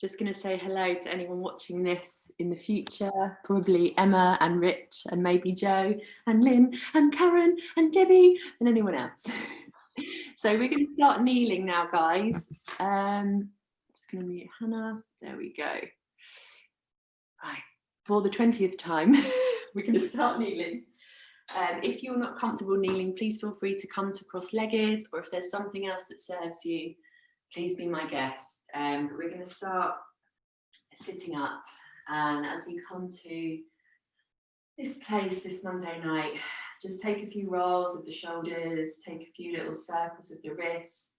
Just going to say hello to anyone watching this in the future, probably Emma and Rich and maybe Joe and Lynn and Karen and Debbie and anyone else. So we're going to start kneeling now, guys. I'm just going to mute Hannah. There we go. Right, for the 20th time, we're going to start kneeling. If you're not comfortable kneeling, please feel free to come to cross-legged, or if there's something else that serves you, please be my guest. We're going to start sitting up, and as you come to this place this Monday night, just take a few rolls of the shoulders, take a few little circles of the wrists,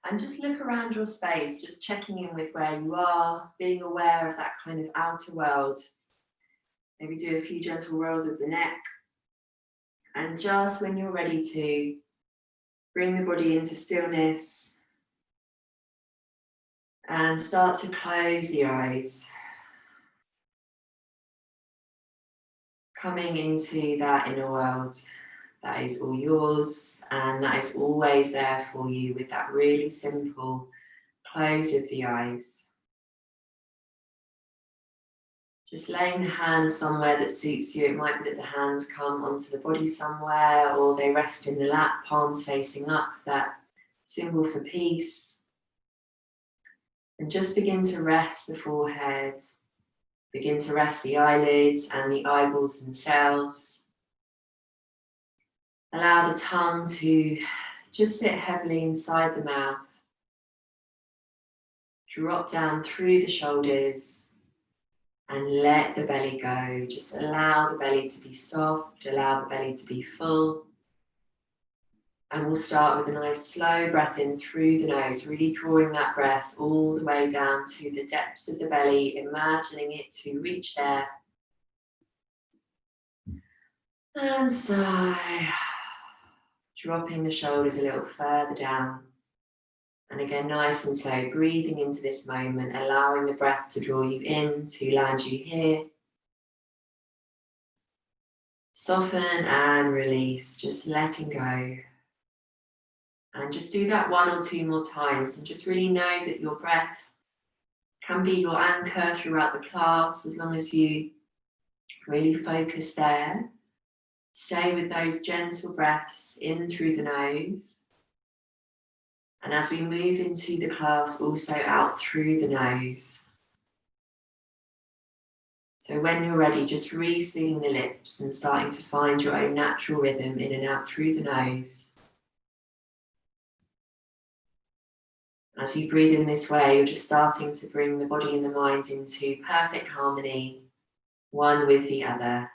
and just look around your space, just checking in with where you are, being aware of that kind of outer world. Maybe do a few gentle rolls of the neck, and just when you're ready to, bring the body into stillness and start to close the eyes. Coming into that inner world that is all yours and that is always there for you with that really simple close of the eyes. Just laying the hands somewhere that suits you. It might be that the hands come onto the body somewhere, or they rest in the lap, palms facing up, that symbol for peace. And just begin to rest the forehead. Begin to rest the eyelids and the eyeballs themselves. Allow the tongue to just sit heavily inside the mouth. Drop down through the shoulders and let the belly go. Just allow the belly to be soft, allow the belly to be full. And we'll start with a nice slow breath in through the nose, really drawing that breath all the way down to the depths of the belly, imagining it to reach there. And sigh, dropping the shoulders a little further down. And again, nice and slow, breathing into this moment, allowing the breath to draw you in, to land you here. Soften and release, just letting go. And just do that 1 or 2 more times, and just really know that your breath can be your anchor throughout the class, as long as you really focus there. Stay with those gentle breaths in through the nose. And as we move into the class, also out through the nose. So when you're ready, just re-sealing the lips and starting to find your own natural rhythm in and out through the nose. As you breathe in this way, you're just starting to bring the body and the mind into perfect harmony, one with the other.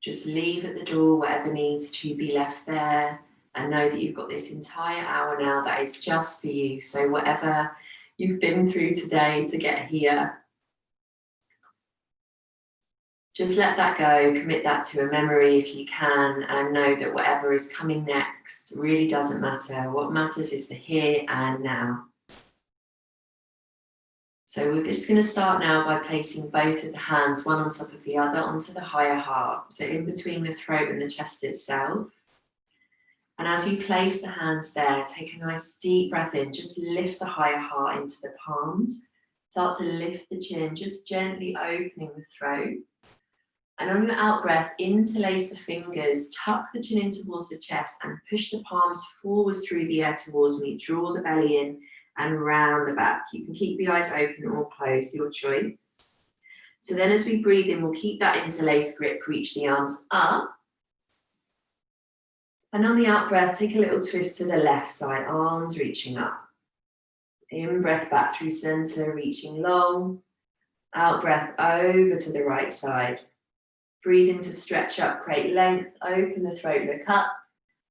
Just leave at the door whatever needs to be left there, and know that you've got this entire hour now that is just for you. So whatever you've been through today to get here, just let that go, commit that to a memory if you can, and know that whatever is coming next really doesn't matter. What matters is the here and now. So we're just going to start now by placing both of the hands, one on top of the other, onto the higher heart. So in between the throat and the chest itself. And as you place the hands there, take a nice deep breath in. Just lift the higher heart into the palms. Start to lift the chin, just gently opening the throat. And on your out breath, interlace the fingers, tuck the chin in towards the chest and push the palms forwards through the air towards me. Draw the belly in and round the back. You can keep the eyes open or closed, your choice. So then as we breathe in, we'll keep that interlaced grip, reach the arms up. And on the out breath, take a little twist to the left side, arms reaching up. In breath back through center, reaching long. Out breath over to the right side. Breathe in to stretch up, create length, open the throat, look up.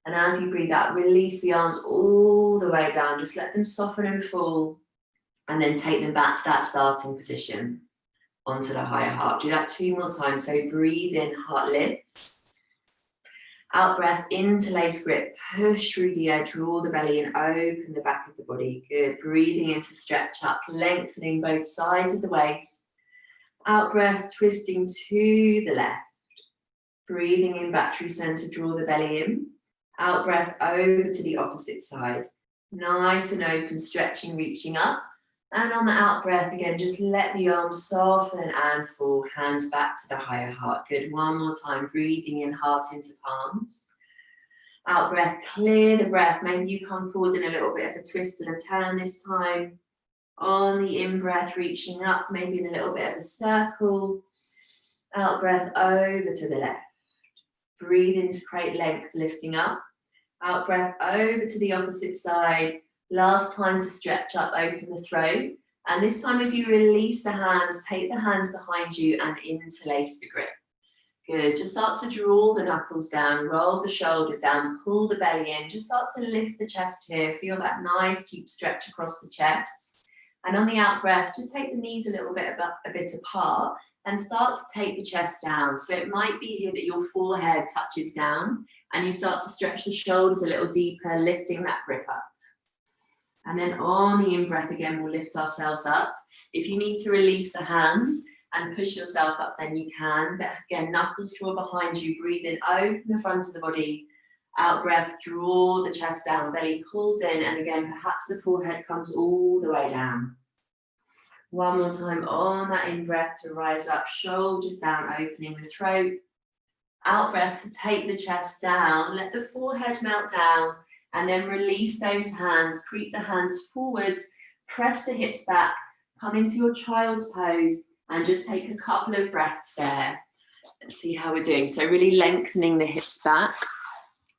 And as you breathe out, release the arms all the way down. Just let them soften and fall. And then take them back to that starting position onto the higher heart. Do that 2 more times. So breathe in, heart lifts. Out breath, interlace grip, push through the air, draw the belly and open the back of the body. Good. Breathing in to stretch up, lengthening both sides of the waist. Out breath, twisting to the left. Breathing in back through center, draw the belly in. Out breath over to the opposite side. Nice and open, stretching, reaching up. And on the out breath, again, just let the arms soften and fall. Hands back to the higher heart. Good. One more time. Breathing in, heart into palms. Out breath, clear the breath. Maybe you come forward in a little bit of a twist and a turn this time. On the in breath, reaching up, maybe in a little bit of a circle. Out breath, over to the left. Breathe in to create length, lifting up. Out breath, over to the opposite side. Last time to stretch up, open the throat. And this time as you release the hands, take the hands behind you and interlace the grip. Good, just start to draw the knuckles down, roll the shoulders down, pull the belly in. Just start to lift the chest here. Feel that nice deep stretch across the chest. And on the out breath, just take the knees a little bit apart and start to take the chest down. So it might be here that your forehead touches down and you start to stretch the shoulders a little deeper, lifting that grip up. And then on the in-breath again, we'll lift ourselves up. If you need to release the hands and push yourself up, then you can. But again, knuckles draw behind you. Breathe in, open the front of the body. Out breath, draw the chest down, belly pulls in. And again, perhaps the forehead comes all the way down. One more time on that in-breath to rise up, shoulders down, opening the throat. Out breath to take the chest down, let the forehead melt down. And then release those hands, creep the hands forwards, press the hips back, come into your child's pose, and just take a couple of breaths there. Let's see how we're doing. So really lengthening the hips back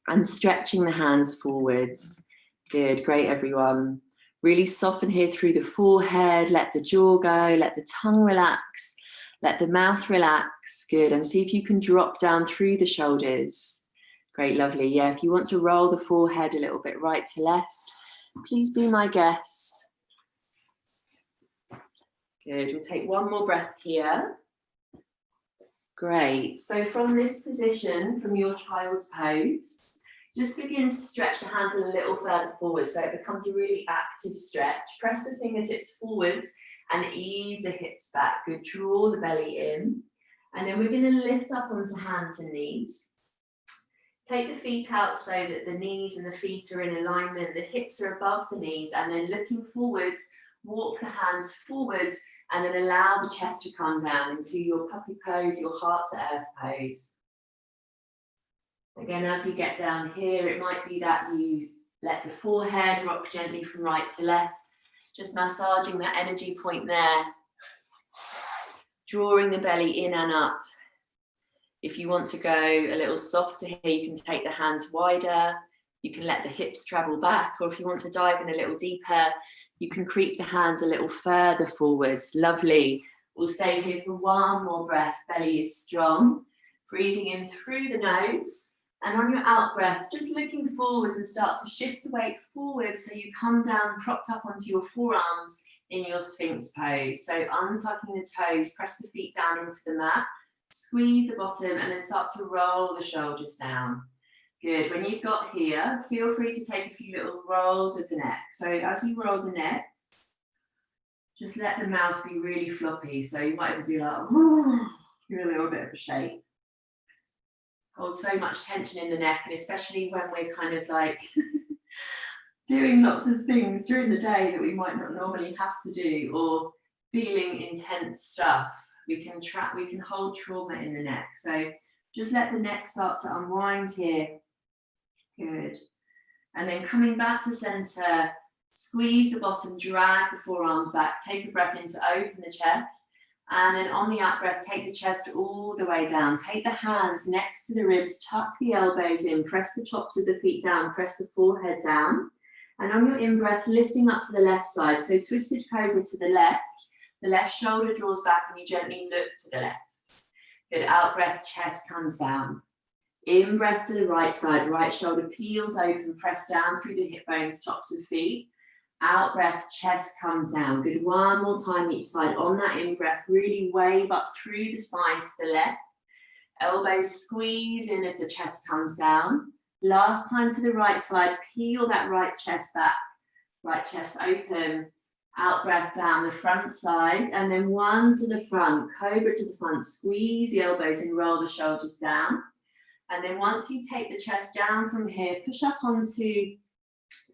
and stretching the hands forwards. Good, great everyone. Really soften here through the forehead, let the jaw go, let the tongue relax, let the mouth relax. Good, and see if you can drop down through the shoulders. Great, lovely. Yeah, if you want to roll the forehead a little bit right to left, please be my guest. Good, we'll take one more breath here. Great, so from this position, from your child's pose, just begin to stretch the hands a little further forward so it becomes a really active stretch. Press the fingertips forwards and ease the hips back. Good, draw the belly in. And then we're going to lift up onto hands and knees. Take the feet out so that the knees and the feet are in alignment, the hips are above the knees, and then looking forwards, walk the hands forwards, and then allow the chest to come down into your puppy pose, your heart to earth pose. Again, as you get down here, it might be that you let the forehead rock gently from right to left, just massaging that energy point there, drawing the belly in and up. If you want to go a little softer here, you can take the hands wider, you can let the hips travel back, or if you want to dive in a little deeper, you can creep the hands a little further forwards. Lovely. We'll stay here for one more breath. Belly is strong. Breathing in through the nose, and on your out breath, just looking forwards and start to shift the weight forward so you come down, propped up onto your forearms in your Sphinx pose. So untucking the toes, press the feet down into the mat. Squeeze the bottom and then start to roll the shoulders down. Good, when you've got here, feel free to take a few little rolls of the neck. So as you roll the neck, just let the mouth be really floppy. So you might even be like, give a little bit of a shake. Hold so much tension in the neck, and especially when we're kind of like doing lots of things during the day that we might not normally have to do, or feeling intense stuff. We can hold trauma in the neck. So just let the neck start to unwind here. Good. And then coming back to center, squeeze the bottom, drag the forearms back, take a breath in to open the chest. And then on the out breath, take the chest all the way down. Take the hands next to the ribs, tuck the elbows in, press the tops of the feet down, press the forehead down. And on your in breath, lifting up to the left side. So twisted cobra to the left shoulder draws back and you gently look to the left. Good, out breath, chest comes down. In breath to the right side, right shoulder peels open, press down through the hip bones, tops of feet. Out breath, chest comes down. Good, one more time each side. On that in breath, really wave up through the spine to the left. Elbows squeeze in as the chest comes down. Last time to the right side, peel that right chest back. Right chest open. Out breath down the front side, and then one to the front, cobra to the front, squeeze the elbows and roll the shoulders down. And then once you take the chest down from here, push up onto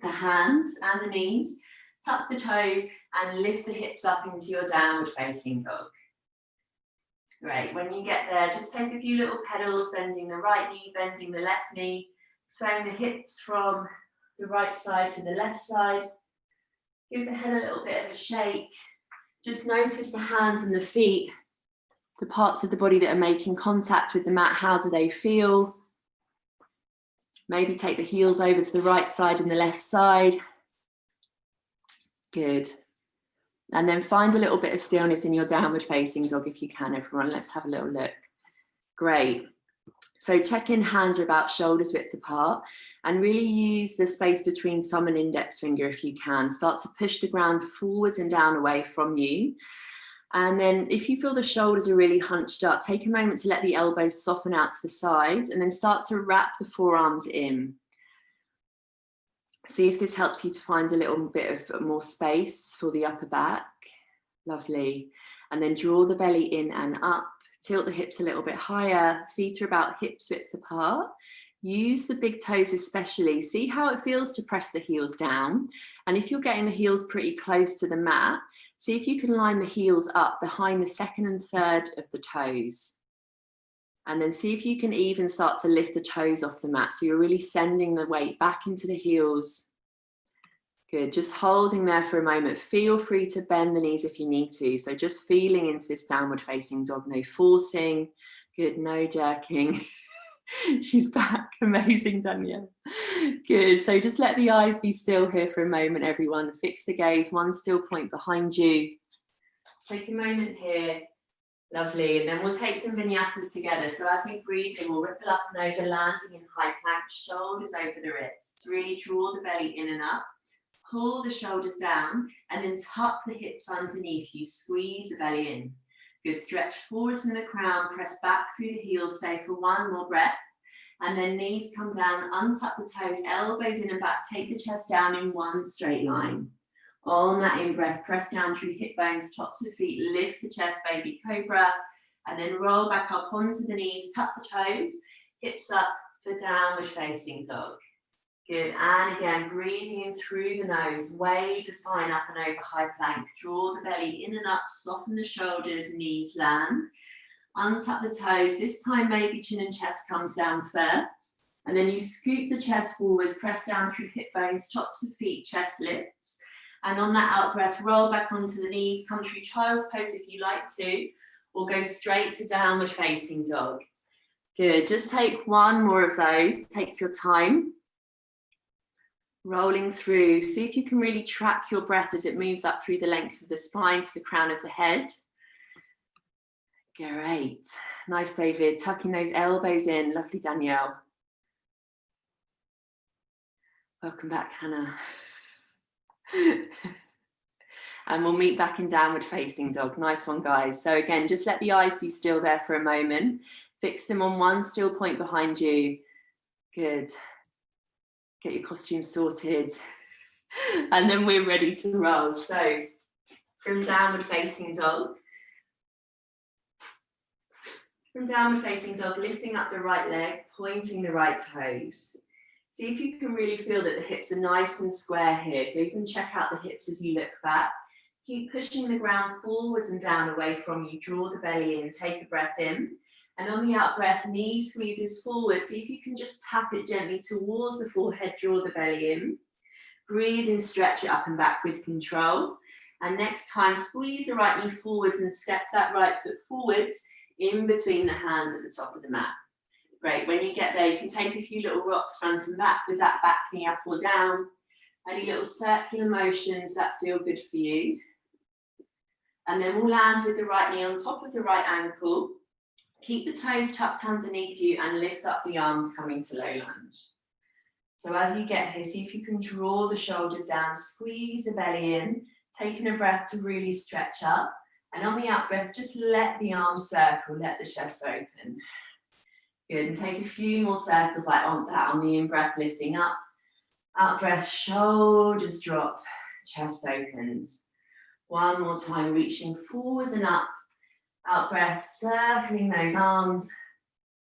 The hands and the knees, tuck the toes and lift the hips up into your downward facing dog. Great, when you get there, just take a few little pedals, bending the right knee, bending the left knee, swaying the hips from the right side to the left side. Give the head a little bit of a shake. Just notice the hands and the feet, the parts of the body that are making contact with the mat. How do they feel? Maybe take the heels over to the right side and the left side. Good. And then find a little bit of stillness in your downward facing dog if you can, everyone. Let's have a little look. Great. So check in, hands are about shoulders width apart, and really use the space between thumb and index finger if you can. Start to push the ground forwards and down away from you. And then if you feel the shoulders are really hunched up, take a moment to let the elbows soften out to the sides and then start to wrap the forearms in. See if this helps you to find a little bit of more space for the upper back. Lovely. And then draw the belly in and up. Tilt the hips a little bit higher. Feet are about hips width apart. Use the big toes especially. See how it feels to press the heels down. And if you're getting the heels pretty close to the mat, see if you can line the heels up behind the second and third of the toes. And then see if you can even start to lift the toes off the mat. So you're really sending the weight back into the heels. Good, just holding there for a moment. Feel free to bend the knees if you need to. So just feeling into this downward facing dog, no forcing. Good, no jerking. She's back, amazing, Danielle. Good, so just let the eyes be still here for a moment, everyone. Fix the gaze, one still point behind you. Take a moment here. Lovely, and then we'll take some vinyasas together. So as we breathe in, we'll ripple up and over, landing in high plank, shoulders over the wrists. Really draw the belly in and up. Pull the shoulders down, and then tuck the hips underneath you. Squeeze the belly in. Good, stretch forwards from the crown, press back through the heels, stay for one more breath. And then knees come down, untuck the toes, elbows in and back, take the chest down in one straight line. On that in-breath, press down through hip bones, tops of feet, lift the chest, baby cobra, and then roll back up onto the knees, tuck the toes, hips up for downward facing dog. Good, and again, breathing in through the nose, wave the spine up and over high plank, draw the belly in and up, soften the shoulders, knees land, untuck the toes, this time maybe chin and chest comes down first, and then you scoop the chest forwards, press down through hip bones, tops of feet, chest lifts, and on that out breath, roll back onto the knees, come through child's pose if you like to, or go straight to downward facing dog. Good, just take one more of those, take your time. Rolling through, see if you can really track your breath as it moves up through the length of the spine to the crown of the head. Great, nice David, tucking those elbows in, lovely Danielle. Welcome back, Hannah. And we'll meet back in downward facing dog, nice one guys. So again, just let the eyes be still there for a moment, fix them on one still point behind you. Good. Get your costume sorted, and then we're ready to roll. So from downward facing dog, lifting up the right leg, pointing the right toes. See if you can really feel that the hips are nice and square here. So you can check out the hips as you look back. Keep pushing the ground forwards and down away from you. Draw the belly in, take a breath in. And on the out breath, knee squeezes forward. See if you can just tap it gently towards the forehead, draw the belly in. Breathe and stretch it up and back with control. And next time, squeeze the right knee forwards and step that right foot forwards in between the hands at the top of the mat. Great, when you get there, you can take a few little rocks front and back with that back knee up or down. Any little circular motions that feel good for you. And then we'll land with the right knee on top of the right ankle. Keep the toes tucked underneath you and lift up the arms coming to low lunge. So as you get here, see if you can draw the shoulders down, squeeze the belly in, taking a breath to really stretch up. And on the out breath, just let the arms circle, let the chest open. Good, and take a few more circles like that on the in-breath, lifting up. Out breath, shoulders drop, chest opens. One more time, reaching forwards and up. Out breath, circling those arms.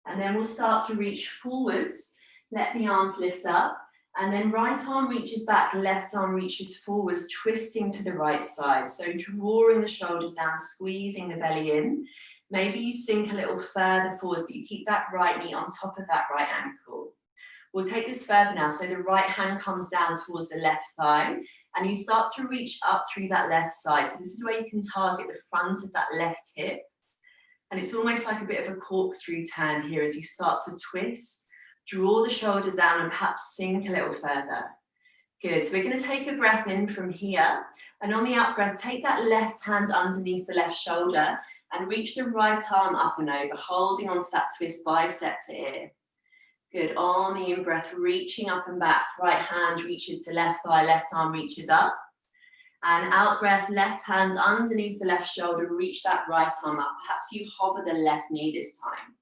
And then we'll start to reach forwards. Let the arms lift up. And then right arm reaches back, left arm reaches forwards, twisting to the right side. So drawing the shoulders down, squeezing the belly in. Maybe you sink a little further forwards, but you keep that right knee on top of that right ankle. We'll take this further now. So the right hand comes down towards the left thigh, and you start to reach up through that left side. So this is where you can target the front of that left hip. And it's almost like a bit of a corkscrew turn here as you start to twist. Draw the shoulders down and perhaps sink a little further. Good, so we're going to take a breath in from here, and on the out breath, take that left hand underneath the left shoulder and reach the right arm up and over, holding onto that twist, bicep to ear. Good, on the in breath, reaching up and back, right hand reaches to left thigh, left arm reaches up. And out breath, left hand underneath the left shoulder, reach that right arm up. Perhaps you hover the left knee this time.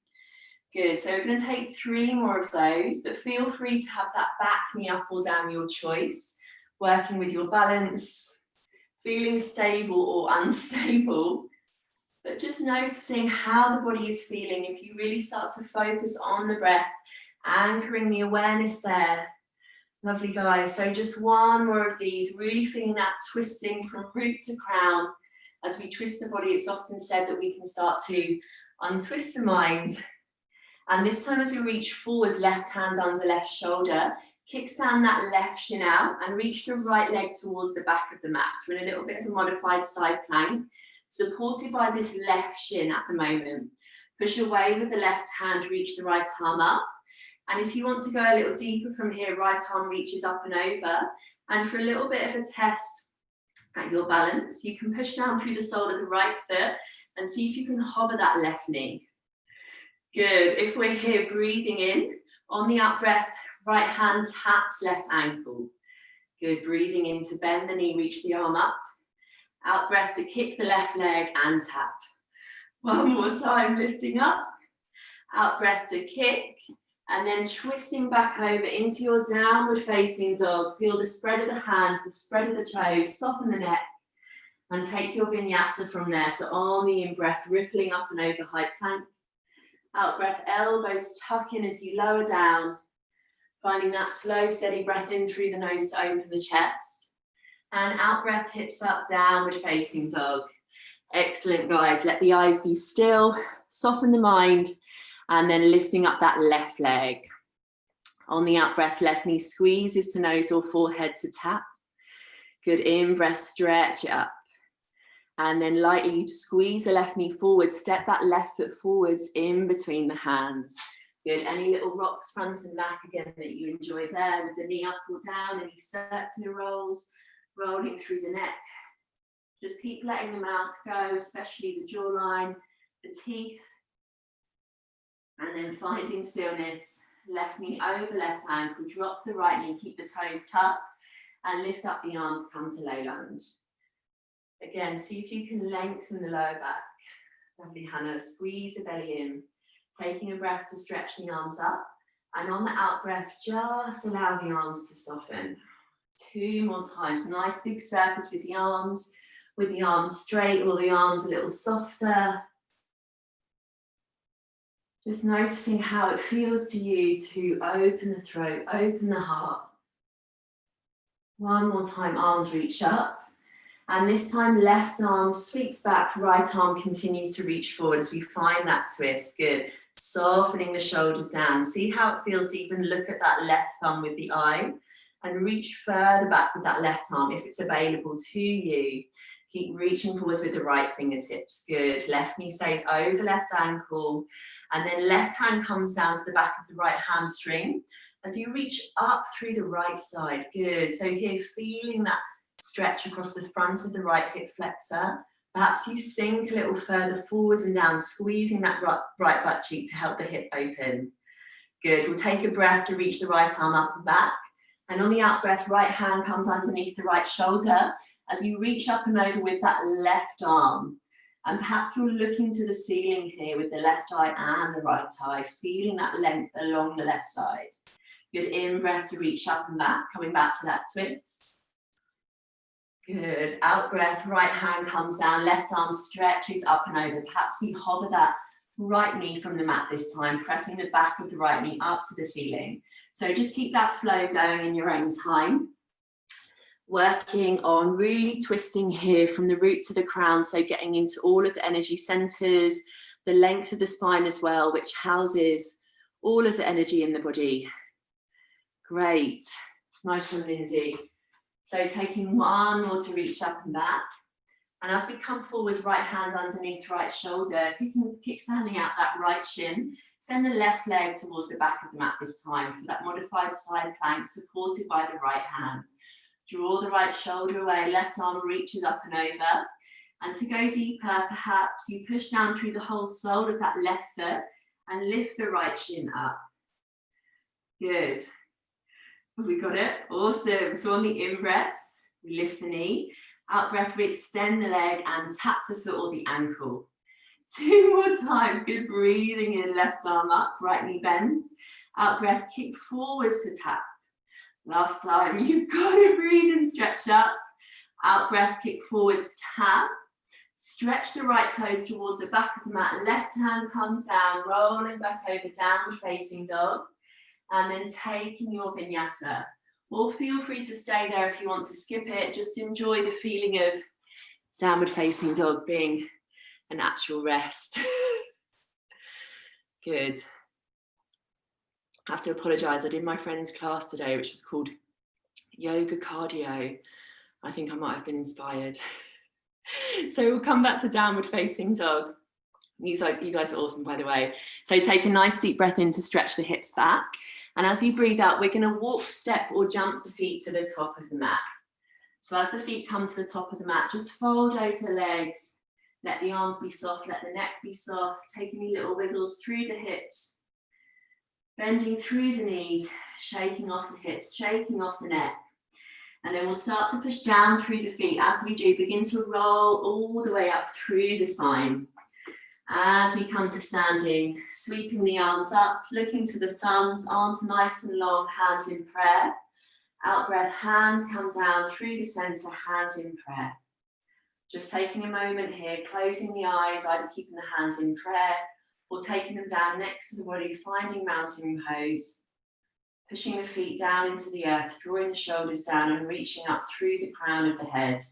Good, so we're going to take 3 more of those, but feel free to have that back knee up or down, your choice. Working with your balance, feeling stable or unstable, but just noticing how the body is feeling. If you really start to focus on the breath, anchoring the awareness there. Lovely, guys. So just 1 more of these, really feeling that twisting from root to crown. As we twist the body, it's often said that we can start to untwist the mind. And this time as we reach forwards, left hand under left shoulder, kickstand that left shin out and reach the right leg towards the back of the mat. So we're in a little bit of a modified side plank, supported by this left shin at the moment. Push away with the left hand, reach the right arm up. And if you want to go a little deeper from here, right arm reaches up and over. And for a little bit of a test at your balance, you can push down through the sole of the right foot and see if you can hover that left knee. Good, if we're here, breathing in, on the out breath, right hand taps left ankle. Good, breathing in to bend the knee, reach the arm up. Out breath to kick the left leg and tap. 1 more time, lifting up. Out breath to kick, and then twisting back over into your downward facing dog. Feel the spread of the hands, the spread of the toes, soften the neck, and take your vinyasa from there. So on the in breath, rippling up and over high plank. Out breath, elbows tuck in as you lower down, finding that slow, steady breath in through the nose to open the chest. And out breath, hips up, downward facing dog. Excellent, guys. Let the eyes be still, soften the mind, and then lifting up that left leg. On the out breath, left knee squeezes to nose or forehead to tap. Good, in breath, stretch it up. And then lightly squeeze the left knee forward, step that left foot forwards in between the hands. Good, any little rocks front and back again that you enjoy there with the knee up or down, any circular rolls, rolling through the neck. Just keep letting the mouth go, especially the jawline, the teeth. And then finding stillness, left knee over left ankle, drop the right knee, keep the toes tucked, and lift up the arms, come to low lunge. Again, see if you can lengthen the lower back. Lovely, Hannah. Squeeze the belly in. Taking a breath to stretch the arms up. And on the out breath, just allow the arms to soften. 2 more times. Nice big circles with the arms straight or the arms a little softer. Just noticing how it feels to you to open the throat, open the heart. 1 more time, arms reach up. And this time, left arm sweeps back, right arm continues to reach forward as we find that twist. Good. Softening the shoulders down. See how it feels to even look at that left thumb with the eye and reach further back with that left arm if it's available to you. Keep reaching forwards with the right fingertips. Good. Left knee stays over left ankle. And then left hand comes down to the back of the right hamstring as you reach up through the right side. Good. So here, feeling that stretch across the front of the right hip flexor. Perhaps you sink a little further forwards and down, squeezing that right butt cheek to help the hip open. Good. We'll take a breath to reach the right arm up and back. And on the out breath, right hand comes underneath the right shoulder as you reach up and over with that left arm. And perhaps you're looking to the ceiling here with the left eye and the right eye, feeling that length along the left side. Good. In breath to reach up and back, coming back to that twist. Good. Out breath, right hand comes down, left arm stretches up and over. Perhaps we hover that right knee from the mat this time, pressing the back of the right knee up to the ceiling. So just keep that flow going in your own time. Working on really twisting here from the root to the crown, so getting into all of the energy centers, the length of the spine as well, which houses all of the energy in the body. Great. Nice one, Lindsay. So taking one more to reach up and back. And as we come forwards, right hand underneath right shoulder, kick-standing out that right shin. Send the left leg towards the back of the mat this time for that modified side plank, supported by the right hand. Draw the right shoulder away, left arm reaches up and over. And to go deeper, perhaps you push down through the whole sole of that left foot and lift the right shin up. Good. We got it. Awesome. So on the in-breath, we lift the knee. Out-breath, we extend the leg and tap the foot or the ankle. 2 more times. Good. Breathing in, left arm up, right knee bends. Out-breath, kick forwards to tap. Last time. You've got to breathe and stretch up. Out-breath, kick forwards, tap. Stretch the right toes towards the back of the mat. Left hand comes down, rolling back over, downward facing dog. And then taking your vinyasa. Or feel free to stay there if you want to skip it. Just enjoy the feeling of downward facing dog being an actual rest. Good. I have to apologise. I did my friend's class today, which was called Yoga Cardio. I think I might have been inspired. So we'll come back to downward facing dog. You guys are awesome, by the way. So take a nice deep breath in to stretch the hips back. And as you breathe out, we're going to walk, step, or jump the feet to the top of the mat. So as the feet come to the top of the mat, just fold over the legs. Let the arms be soft, let the neck be soft. Take any little wiggles through the hips. Bending through the knees, shaking off the hips, shaking off the neck. And then we'll start to push down through the feet. As we do, begin to roll all the way up through the spine. As we come to standing, sweeping the arms up, looking to the thumbs, arms nice and long, hands in prayer. Out breath, hands come down through the center, hands in prayer. Just taking a moment here, closing the eyes, either keeping the hands in prayer or taking them down next to the body, finding mountain pose. Pushing the feet down into the earth, drawing the shoulders down and reaching up through the crown of the head.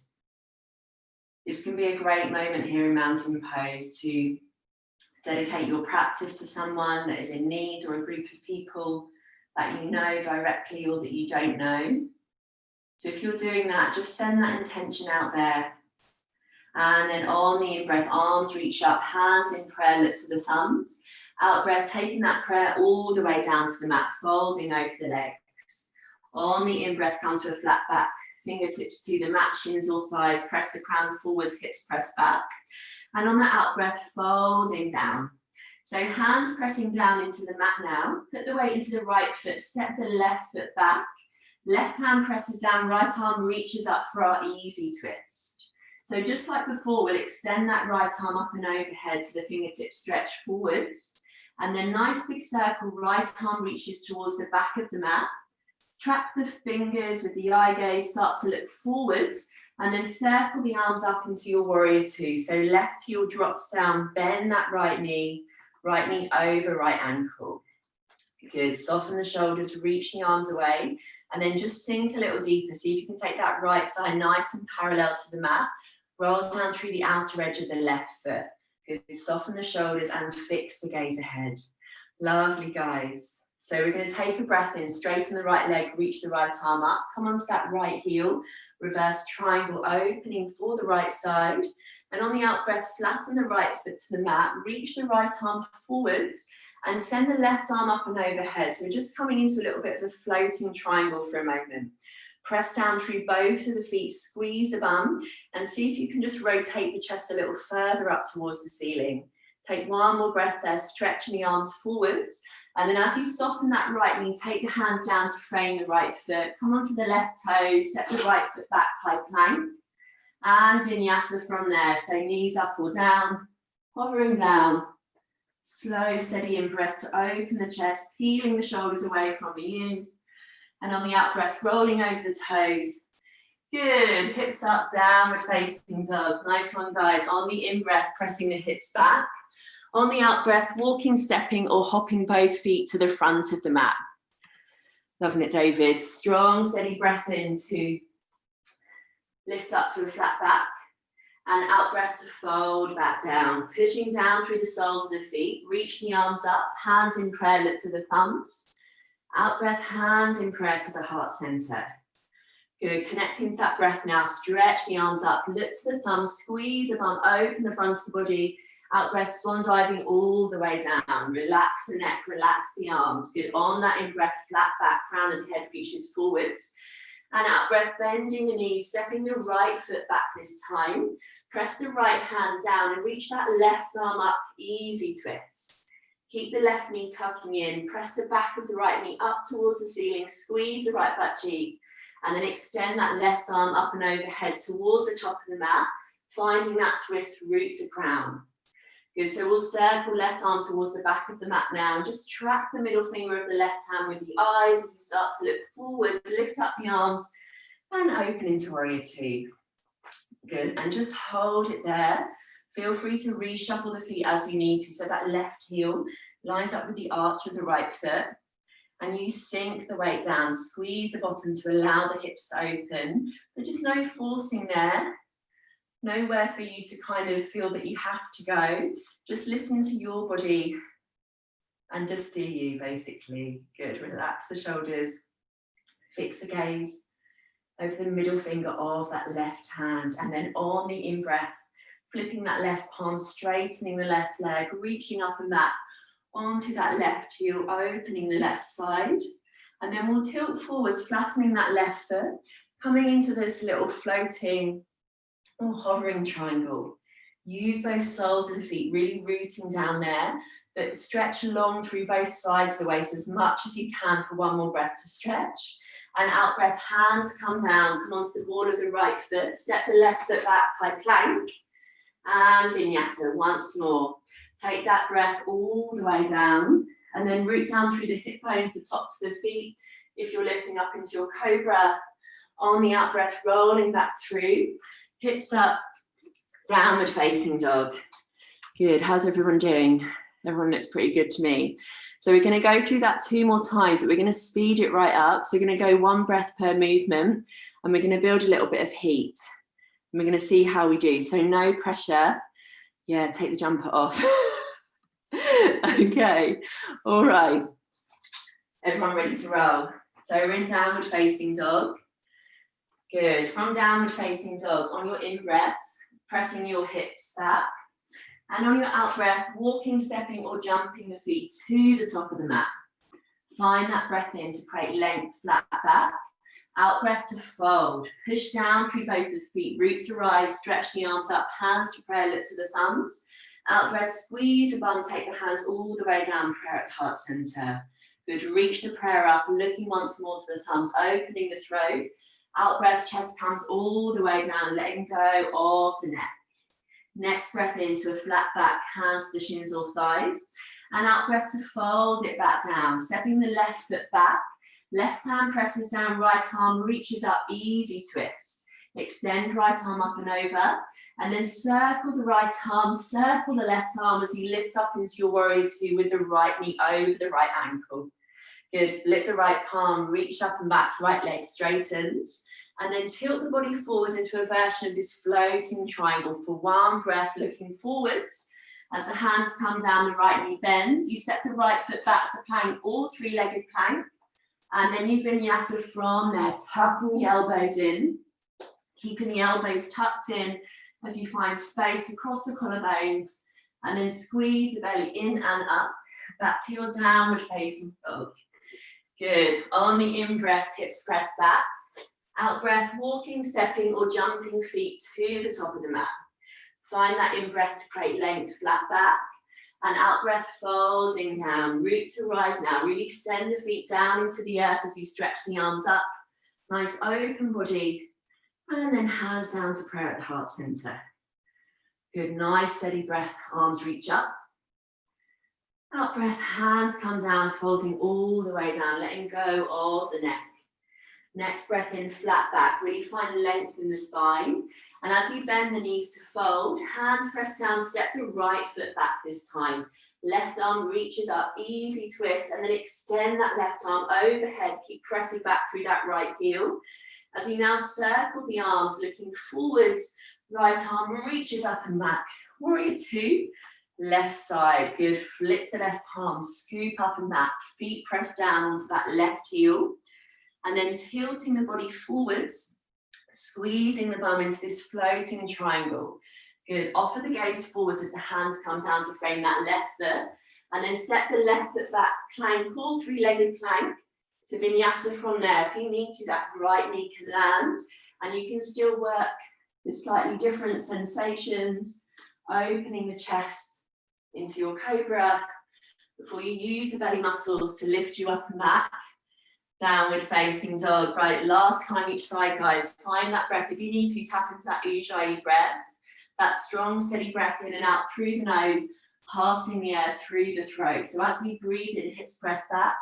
This can be a great moment here in mountain pose to dedicate your practice to someone that is in need or a group of people that you know directly or that you don't know. So if you're doing that, just send that intention out there. And then on the in-breath, arms reach up, hands in prayer, look to the thumbs. Out-breath, taking that prayer all the way down to the mat, folding over the legs. On the in-breath, come to a flat back, fingertips to the mat, shins or thighs, press the crown forwards, hips press back. And on the out-breath, folding down. So hands pressing down into the mat now. Put the weight into the right foot, step the left foot back. Left hand presses down, right arm reaches up for our easy twist. So just like before, we'll extend that right arm up and overhead so the fingertips stretch forwards. And then nice big circle, right arm reaches towards the back of the mat. Track the fingers with the eye gaze, start to look forwards, and then circle the arms up into your warrior two. So left heel drops down, bend that right knee over right ankle. Good, soften the shoulders, reach the arms away, and then just sink a little deeper. See if you can take that right thigh nice and parallel to the mat. Roll down through the outer edge of the left foot. Good, soften the shoulders and fix the gaze ahead. Lovely, guys. So we're going to take a breath in, straighten the right leg, reach the right arm up, come onto that right heel, reverse triangle, opening for the right side. And on the out breath, flatten the right foot to the mat, reach the right arm forwards, and send the left arm up and overhead. So we're just coming into a little bit of a floating triangle for a moment. Press down through both of the feet, squeeze the bum, and see if you can just rotate the chest a little further up towards the ceiling. Take one more breath there, stretching the arms forwards. And then as you soften that right knee, take the hands down to frame the right foot. Come onto the left toe, step the right foot back, high plank. And vinyasa from there. So knees up or down, hovering down. Slow, steady in-breath to open the chest, peeling the shoulders away from the ears. And on the out-breath, rolling over the toes. Good, hips up, downward facing dog. Nice one, guys. On the in-breath, pressing the hips back. On the out breath, walking, stepping or hopping both feet to the front of the mat. Loving it, David. Strong, steady breath in to lift up to a flat back. And out breath to fold back down. Pushing down through the soles of the feet. Reach the arms up, hands in prayer, look to the thumbs. Out breath, hands in prayer to the heart center. Good, connecting to that breath now. Stretch the arms up, look to the thumbs, squeeze the bum, open the front of the body. Out breath, swan diving all the way down. Relax the neck, relax the arms. Good, on that in breath, flat back, crown of the head reaches forwards. And out breath, bending the knees, stepping the right foot back this time. Press the right hand down and reach that left arm up, easy twist. Keep the left knee tucking in, press the back of the right knee up towards the ceiling, squeeze the right butt cheek, and then extend that left arm up and overhead towards the top of the mat, finding that twist root to crown. Good, so we'll circle left arm towards the back of the mat now and just track the middle finger of the left hand with the eyes as you start to look forwards, lift up the arms and open into warrior two. Good, and just hold it there. Feel free to reshuffle the feet as you need to, so that left heel lines up with the arch of the right foot. And you sink the weight down, squeeze the bottom to allow the hips to open, but just no forcing there. Nowhere for you to kind of feel that you have to go. Just listen to your body and just do you, basically. Good, relax the shoulders, fix the gaze over the middle finger of that left hand, and then on the in-breath, flipping that left palm, straightening the left leg, reaching up and back onto that left heel, opening the left side. And then we'll tilt forwards, flattening that left foot, coming into this little floating or hovering triangle. Use both soles of the feet, really rooting down there, but stretch long through both sides of the waist as much as you can for one more breath to stretch. And out breath, hands come down, come onto the ball of the right foot, step the left foot back by plank. And Vinyasa, once more. Take that breath all the way down and then root down through the hip bones, the tops of the feet. If you're lifting up into your cobra, on the out breath, rolling back through, hips up, downward facing dog. Good, how's everyone doing? Everyone looks pretty good to me. So we're going to go through that 2 more times, but we're going to speed it right up. So we're going to go 1 breath per movement and we're going to build a little bit of heat. And we're going to see how we do. So no pressure. Yeah, take the jumper off. Okay, all right. Everyone ready to roll? So we're in downward facing dog. Good, from downward facing dog, on your in breath, pressing your hips back. And on your out breath, walking, stepping or jumping the feet to the top of the mat. Find that breath in to create length, flat back. Out breath to fold. Push down through both of the feet, root to rise, stretch the arms up, hands to prayer, look to the thumbs. Out breath, squeeze the bum, take the hands all the way down, prayer at the heart center. Good, reach the prayer up, looking once more to the thumbs, opening the throat. Out breath, chest comes all the way down, letting go of the neck. Next breath into a flat back, hands to the shins or thighs. And out breath to fold it back down, stepping the left foot back. Left hand presses down, right arm reaches up, easy twist. Extend right arm up and over, and then circle the right arm, circle the left arm as you lift up into your warrior two with the right knee over the right ankle. Good, lift the right palm, reach up and back, right leg straightens, and then tilt the body forwards into a version of this floating triangle for 1 breath, looking forwards. As the hands come down, the right knee bends, you step the right foot back to plank or 3-legged plank. And then you vinyasa from there, tucking the elbows in, keeping the elbows tucked in as you find space across the collarbones, and then squeeze the belly in and up, back to your downward facing dog. Good, on the in-breath, hips press back. Out-breath, walking, stepping or jumping feet to the top of the mat. Find that in-breath to create length, flat back. And out breath, folding down, root to rise now. Really send the feet down into the earth as you stretch the arms up. Nice open body. And then hands down to prayer at the heart center. Good, nice steady breath, arms reach up. Out breath, hands come down, folding all the way down, letting go of the neck. Next breath in, flat back. Really find length in the spine. And as you bend the knees to fold, hands press down, step the right foot back this time. Left arm reaches up, easy twist, and then extend that left arm overhead. Keep pressing back through that right heel. As you now circle the arms, looking forwards, right arm reaches up and back. Warrior two, left side, good. Flip the left palm, scoop up and back. Feet press down onto that left heel. And then tilting the body forwards, squeezing the bum into this floating triangle. Good, offer the gaze forwards as the hands come down to frame that left foot. And then step the left foot back, plank, all three-legged plank to Vinyasa from there. If you need to, that right knee can land. And you can still work with slightly different sensations, opening the chest into your cobra before you use the belly muscles to lift you up and back. Downward facing dog. Right, last time each side, guys. Find that breath. If you need to, tap into that Ujjayi breath. That strong, steady breath in and out through the nose, passing the air through the throat. So as we breathe in, hips press back.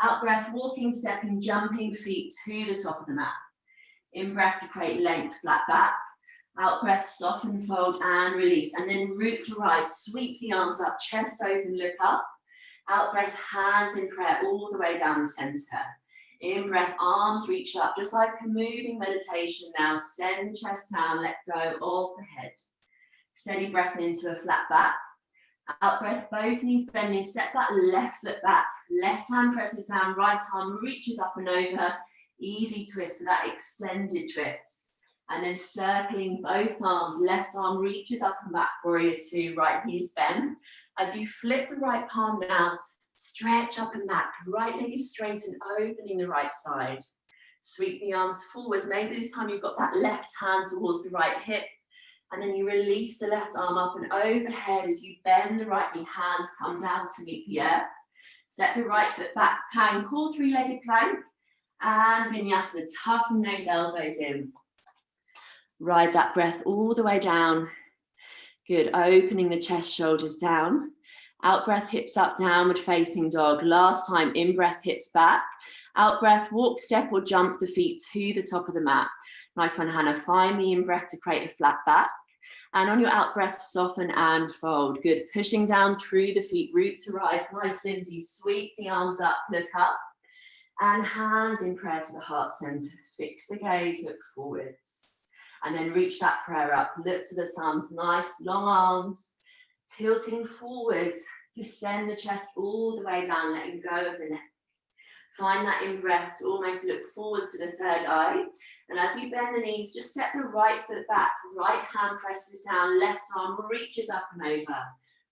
Out breath, walking, stepping, jumping feet to the top of the mat. In breath to create length, flat back. Out breath, soften, fold, and release. And then root to rise. Sweep the arms up, chest open, look up. Out breath, hands in prayer all the way down the center. In breath, arms reach up, just like a moving meditation now. Send the chest down, let go of the head. Steady breath into a flat back. Out breath, both knees bending, step that left foot back. Left hand presses down, right arm reaches up and over. Easy twist to that extended twist. And then circling both arms, left arm reaches up and back, warrior two, right knees bend. As you flip the right palm now, stretch up and back, right leg is straight and opening the right side. Sweep the arms forwards, maybe this time you've got that left hand towards the right hip, and then you release the left arm up and overhead as you bend the right knee, hands come down to meet the earth. Step the right foot back, plank, all three-legged plank, and Vinyasa, tucking those elbows in. Ride that breath all the way down. Good, opening the chest, shoulders down. Out breath, hips up, downward facing dog. Last time, in breath, hips back. Out breath, walk, step or jump the feet to the top of the mat. Nice one, Hannah. Find the in breath to create a flat back. And on your out breath, soften and fold. Good, pushing down through the feet, root to rise. Nice, Lindsay. Sweep the arms up, look up. And hands in prayer to the heart center. Fix the gaze, look forwards. And then reach that prayer up, look to the thumbs, nice long arms, tilting forwards, descend the chest all the way down, letting go of the neck. Find that in breath to almost look forwards to the third eye. And as you bend the knees, just step the right foot back, right hand presses down, left arm reaches up and over.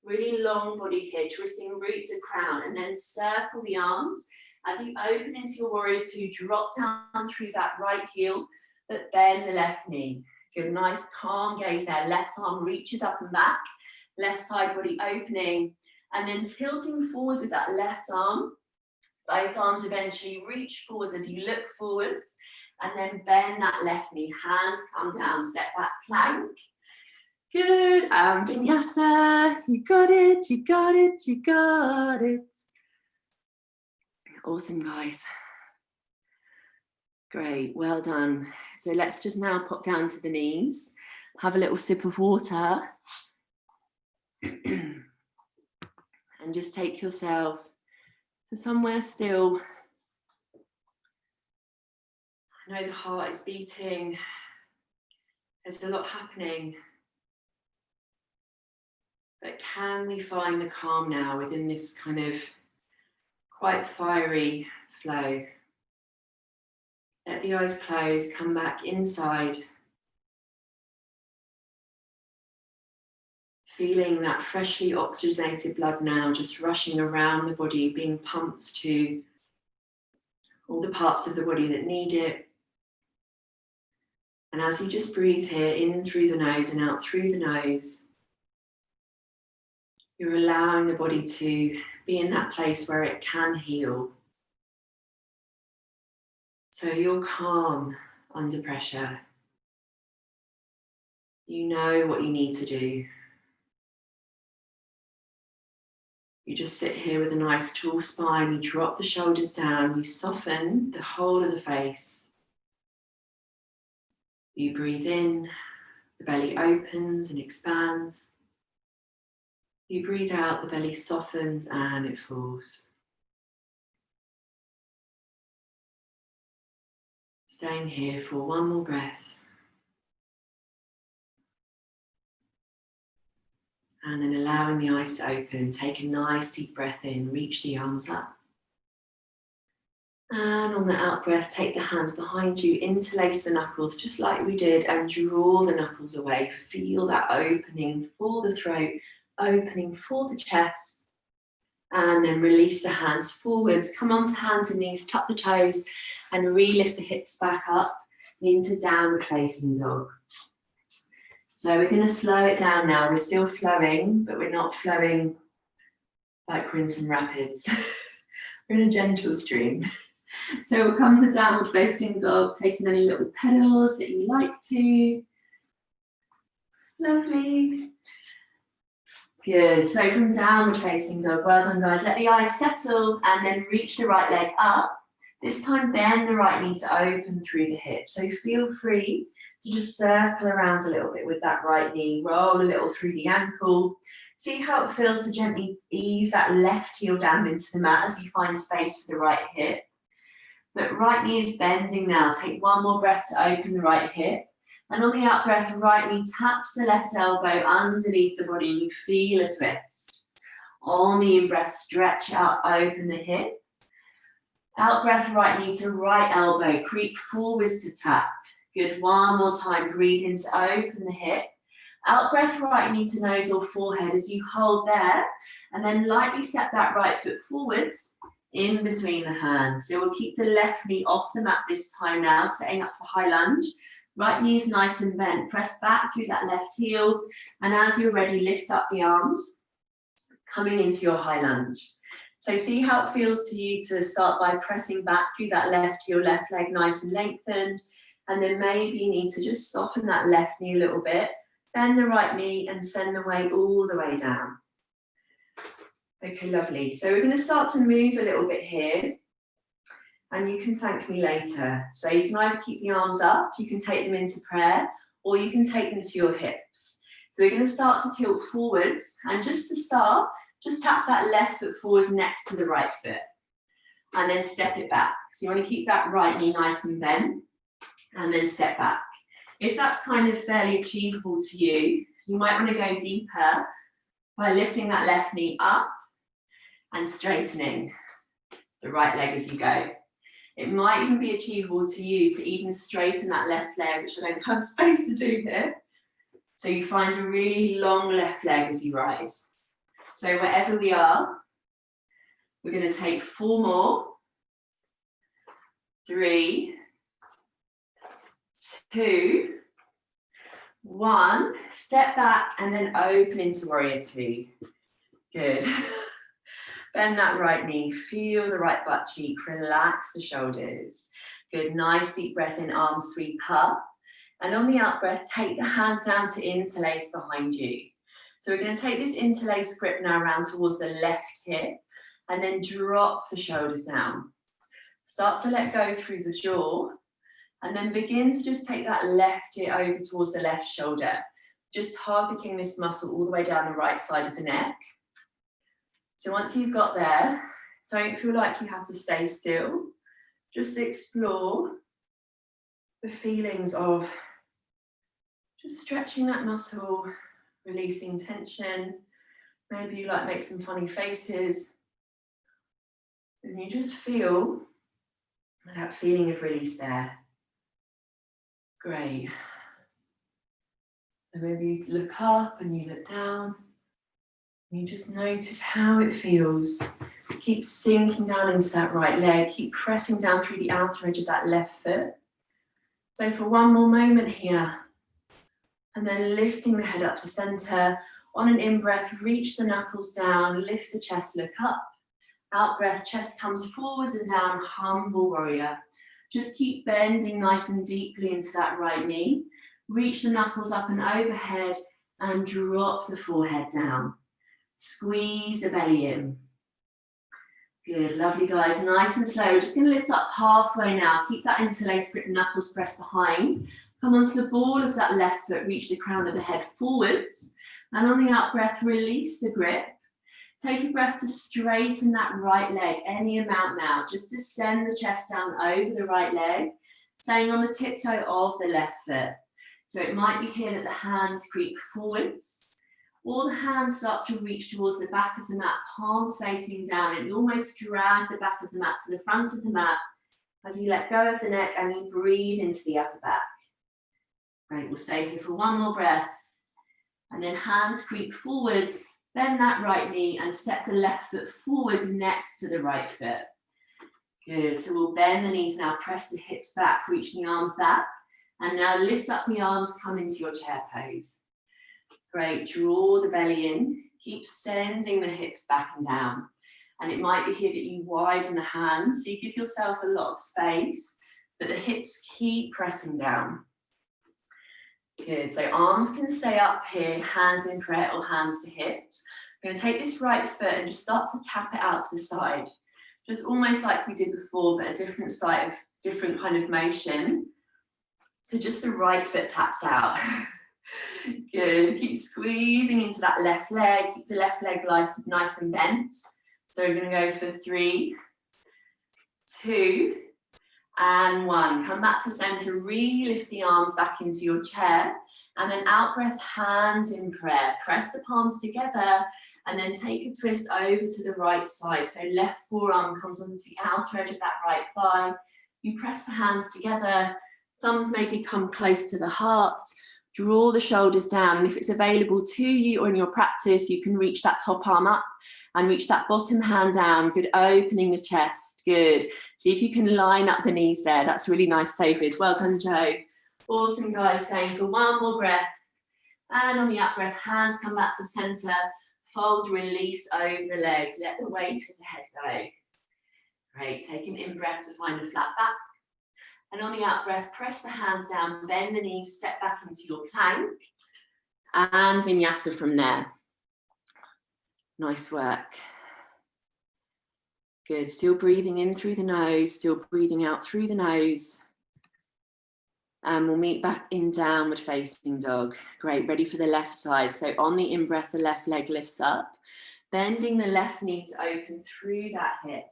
Really long body here, twisting root to crown, and then circle the arms. As you open into your warrior two, drop down through that right heel, but bend the left knee. Good, nice calm gaze there. Left arm reaches up and back. Left side body opening. And then tilting forwards with that left arm. Both arms eventually reach forwards as you look forwards. And then bend that left knee. Hands come down. Step back, plank. Good. Vinyasa. You got it. You got it. You got it. Awesome, guys. Great, well done. So let's just now pop down to the knees, have a little sip of water, and just take yourself to somewhere still. I know the heart is beating, there's a lot happening, but can we find the calm now within this kind of quite fiery flow? Let the eyes close, come back inside. Feeling that freshly oxygenated blood now just rushing around the body, being pumped to all the parts of the body that need it. And as you just breathe here, in through the nose and out through the nose, you're allowing the body to be in that place where it can heal. So you're calm under pressure. You know what you need to do. You just sit here with a nice tall spine, you drop the shoulders down, you soften the whole of the face. You breathe in, the belly opens and expands. You breathe out, the belly softens and it falls. Staying here for one more breath. And then allowing the eyes to open, take a nice deep breath in, reach the arms up. And on the out breath, take the hands behind you, interlace the knuckles just like we did and draw the knuckles away. Feel that opening for the throat, opening for the chest. And then release the hands forwards. Come onto hands and knees, tuck the toes and re-lift the hips back up into downward facing dog. So we're going to slow it down now. We're still flowing, but we're not flowing like we're in some rapids. We're in a gentle stream. So we'll come to downward facing dog, taking any little pedals that you like to. Lovely. Good. So from downward facing dog, well done guys. Let the eyes settle and then reach the right leg up. This time bend the right knee to open through the hip. So feel free to just circle around a little bit with that right knee. Roll a little through the ankle. See how it feels to gently ease that left heel down into the mat as you find space for the right hip. But right knee is bending now. Take one more breath to open the right hip. And on the out breath, right knee taps the left elbow underneath the body and you feel a twist. On the in-breath, stretch out, open the hip. Out breath, right knee to right elbow, creep forwards to tap. Good, one more time, breathe in to open the hip. Out breath, right knee to nose or forehead as you hold there. And then lightly step that right foot forwards in between the hands. So we'll keep the left knee off the mat this time now, setting up for high lunge. Right knee is nice and bent. Press back through that left heel. And as you're ready, lift up the arms, coming into your high lunge. So see how it feels to you to start by pressing back through that left heel, left leg nice and lengthened. And then maybe you need to just soften that left knee a little bit. Bend the right knee and send the weight all the way down. Okay, lovely. So we're going to start to move a little bit here. And you can thank me later. So you can either keep the arms up, you can take them into prayer, or you can take them to your hips. So we're going to start to tilt forwards. And just to start, just tap that left foot forwards next to the right foot. And then step it back. So you want to keep that right knee nice and bent. And then step back. If that's kind of fairly achievable to you, you might want to go deeper by lifting that left knee up and straightening the right leg as you go. It might even be achievable to you to even straighten that left leg, which I don't have space to do here. So you find a really long left leg as you rise. So wherever we are, we're going to take 4 more, 3, 2, 1. Step back and then open into warrior 2. Good. Bend that right knee, feel the right butt cheek, relax the shoulders. Good, nice deep breath in, arms sweep up. And on the out breath, take the hands down to interlace behind you. So we're going to take this interlace grip now around towards the left hip and then drop the shoulders down. Start to let go through the jaw and then begin to just take that left ear over towards the left shoulder, just targeting this muscle all the way down the right side of the neck. So once you've got there, don't feel like you have to stay still. Just explore the feelings of just stretching that muscle, releasing tension. Maybe you like make some funny faces. And you just feel that feeling of release there. Great. And maybe you look up and you look down. And you just notice how it feels. Keep sinking down into that right leg. Keep pressing down through the outer edge of that left foot. So for one more moment here. And then lifting the head up to center. On an in-breath, reach the knuckles down, lift the chest, look up. Out breath, chest comes forwards and down, humble warrior. Just keep bending nice and deeply into that right knee. Reach the knuckles up and overhead and drop the forehead down. Squeeze the belly in. Good, lovely guys, nice and slow. We're just going to lift up halfway now. Keep that interlace grip, knuckles pressed behind. Come onto the ball of that left foot, reach the crown of the head forwards. And on the out breath, release the grip. Take a breath to straighten that right leg, any amount now, just to send the chest down over the right leg, staying on the tiptoe of the left foot. So it might be here that the hands creep forwards, or the hands start to reach towards the back of the mat, palms facing down, and you almost drag the back of the mat to the front of the mat as you let go of the neck and you breathe into the upper back. Great, we'll stay here for one more breath. And then hands creep forwards, bend that right knee and step the left foot forwards next to the right foot. Good, so we'll bend the knees now, press the hips back, reach the arms back. And now lift up the arms, come into your chair pose. Great, draw the belly in, keep sending the hips back and down. And it might be here that you widen the hands, so you give yourself a lot of space, but the hips keep pressing down. Good, so arms can stay up here, hands in prayer or hands to hips. We're going to take this right foot and just start to tap it out to the side. Just almost like we did before, but a different side of different kind of motion. So just the right foot taps out. Good, keep squeezing into that left leg, keep the left leg nice and bent. So we're going to go for 3, 2, and 1. Come back to center, re-lift the arms back into your chair, and then out breath, hands in prayer. Press the palms together, and then take a twist over to the right side. So left forearm comes onto the outer edge of that right thigh. You press the hands together, thumbs maybe come close to the heart. Draw the shoulders down, and if it's available to you or in your practice, you can reach that top arm up and reach that bottom hand down. Good, opening the chest, good. See if you can line up the knees there. That's really nice, David. Well done, Joe. Awesome, guys. Staying for one more breath. And on the out breath, hands come back to center. Fold, release over the legs. Let the weight of the head go. Great, take an in-breath to find a flat back. And on the out breath, press the hands down, bend the knees, step back into your plank, and Vinyasa from there. Nice work. Good, still breathing in through the nose, still breathing out through the nose. And we'll meet back in downward facing dog. Great, ready for the left side. So on the in-breath, the left leg lifts up, bending the left knee to open through that hip.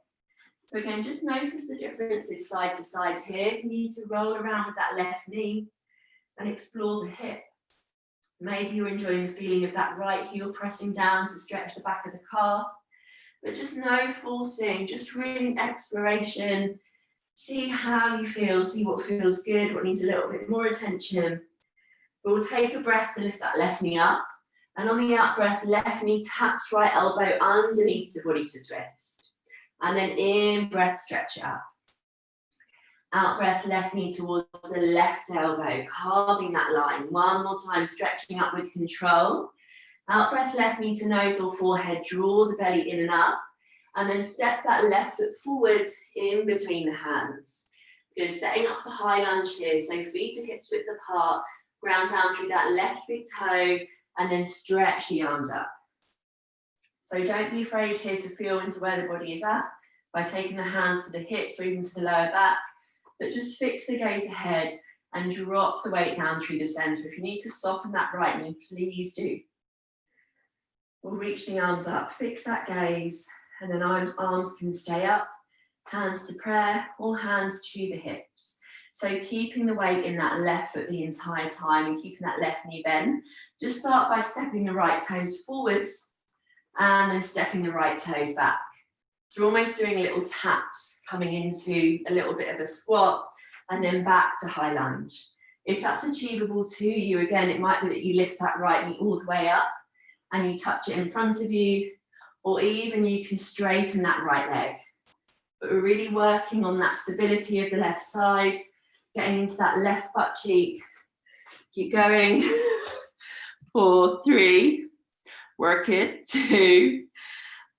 So again, just notice the differences side to side here. If you need to roll around with that left knee and explore the hip. Maybe you're enjoying the feeling of that right heel pressing down to stretch the back of the calf. But just no forcing, just really exploration. See how you feel, see what feels good, what needs a little bit more attention. We'll take a breath to lift that left knee up. And on the out breath, left knee taps right elbow underneath the body to twist. And then in breath, stretch it up. Out breath, left knee towards the left elbow, carving that line. One more time, stretching up with control. Out breath, left knee to nose or forehead, draw the belly in and up. And then step that left foot forwards in between the hands. Good, setting up for high lunge here. So feet to hips width apart, ground down through that left big toe, and then stretch the arms up. So don't be afraid here to feel into where the body is at by taking the hands to the hips or even to the lower back, but just fix the gaze ahead and drop the weight down through the center. If you need to soften that right knee, please do. We'll reach the arms up, fix that gaze, and then arms can stay up, hands to prayer or hands to the hips. So keeping the weight in that left foot the entire time and keeping that left knee bent. Just start by stepping the right toes forwards and then stepping the right toes back. So we're almost doing little taps, coming into a little bit of a squat and then back to high lunge. If that's achievable to you, again, it might be that you lift that right knee all the way up and you touch it in front of you, or even you can straighten that right leg. But we're really working on that stability of the left side, getting into that left butt cheek. Keep going. 4, 3. Work it, 2,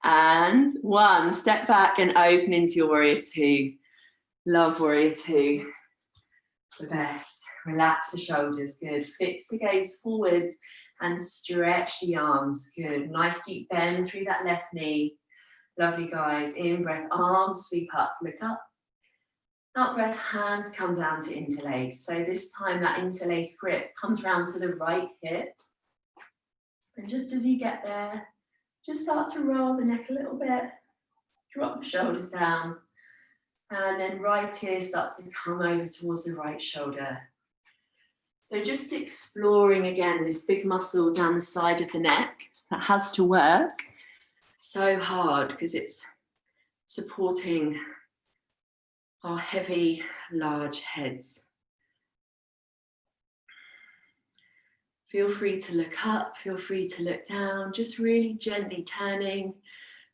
and 1. Step back and open into your warrior 2. Love warrior 2. The best. Relax the shoulders, good. Fix the gaze forwards and stretch the arms, good. Nice deep bend through that left knee. Lovely, guys. In breath, arms sweep up, look up. Out breath, hands come down to interlace. So this time that interlace grip comes round to the right hip. And just as you get there, just start to roll the neck a little bit. Drop the shoulders down. And then right ear starts to come over towards the right shoulder. So just exploring again this big muscle down the side of the neck that has to work so hard because it's supporting our heavy, large heads. Feel free to look up, feel free to look down, just really gently turning,